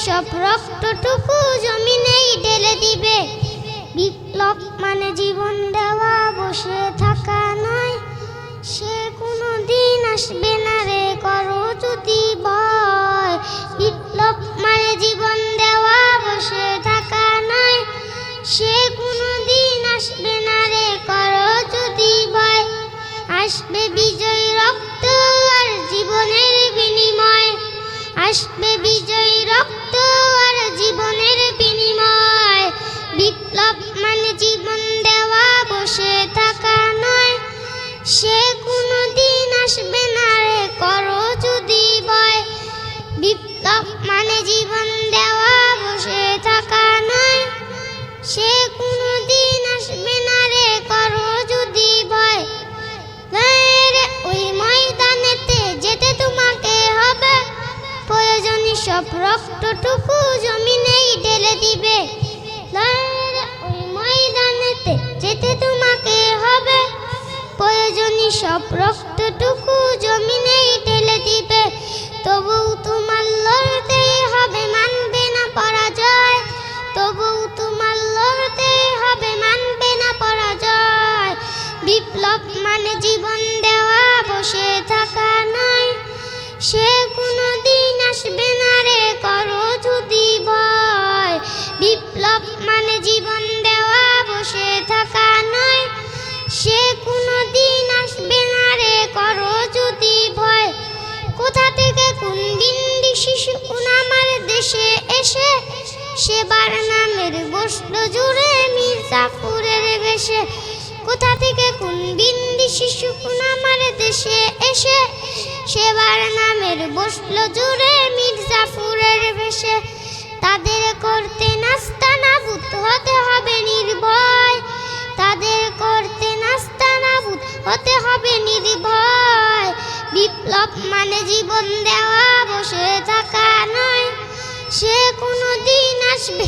সব রক্তটুকু জমিনেই ঢেলে দিবে। বিপ্লব মানে জীবন দেওয়া, বসে থাকা নয়, সে কোনো দিন আসবে না রে, করো যদি ভয়। বিপ্লব মানে জীবন দেওয়া, বসে থাকা নয়, সে কোনো দিন আসবে না রে, করো যদি ভয়। আসবে বিজয় রক্ত আর জীবনের বিনিময়, আসবে বিজয় রক্ত আর জীবনের বিনিময়। বিপ্লব মানে জীবন দেওয়া, বসে থাকা নয়, সে কোনো দিন আসবে না রে, করো যদি ভয়। বিপ্লব মানে জীবন দেওয়া, বসে থাকা নয়, সে কোনো দিন আসবে না রে, করো যদি ভয়। ওই ময়দানেতে যেতে তোমাকে হবে, প্রয়োজনীয় সব রক্তটুকু জমিনেই ঢেলে দিবে। ওই ময়দানেতে যেতে তোমাকে হবে, প্রয়োজনীয় সব রক্তটুকু জমিনেই ঢেলে দিবে। তবুও তোমার লড়তেই হবে, মানবে না পরাজয়। তবুও তোমার লড়তেই হবে, মানবে না পরাজয়। বিপ্লব মানে জীবন দেওয়া, বসে থাকা নয়, সে কোনো দিন আসবে না রে, করো যদি ভয়। বিপ্লব মানে জীবন দেওয়া, বসে থাকা নয়, সে কোনো দিন আসবে না রে, করো যদি ভয়। কোথা থেকে কোন বিন্দি শিশু কোন আমার দেশে এসে, সেবার নামের বসলো জুড়ে মির্জাপুরের বেশে। কোথা থেকে কোন বিন্দি শিশু কোন আমার দেশে এসে, সেবার নামের বসলো জুড়ে মির্জাপুরের বেশে। তাদের করতে নাস্তা নাবুদ হতে হবে নির্ভয়, তাদের করতে নাস্তা নাবুদ হতে হবে নির্ভয়। বিপ্লব মানে জীবন দেওয়া, বসে থাকা নয়, সে কোনো দিন আসবে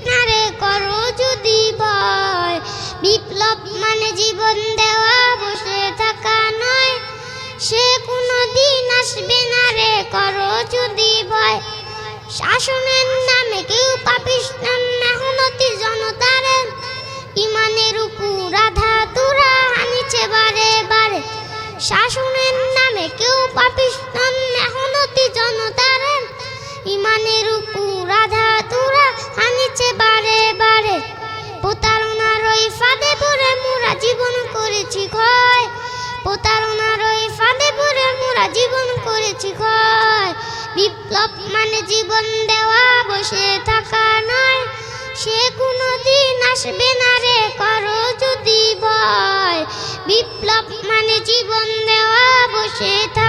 না রে, করো যদি ভয়। বিপ্লব মানে জীবন দেওয়া, বসে থাকা নয়, সে কোনো দিন আসবে না রে, করো যদি ভয়। শাসনের নামে কেউ পাপিষ্ঠ মেহনতি জনতার, ইমানের উপর আঘাত হানিছে বারে বারে। শাসনের নামে কেউ পাপিষ্ঠ মেহনতি জনতার, ইমানের উপর আঘাত হানিছে বারে বারে। প্রতারণার ওই ফাঁদে পড়ে মোরা জীবন করেছি ক্ষয়, প্রতারণার ওই ফাঁদে পড়ে মোরা জীবন করেছি ক্ষয়। বিপ্লব মানে জীবন দেওয়া, বসে থাকা নয়, সে কোনো দিন আসবে না রে, করো যদি ভয়। বিপ্লব মানে জীবন দেওয়া, বসে থাকা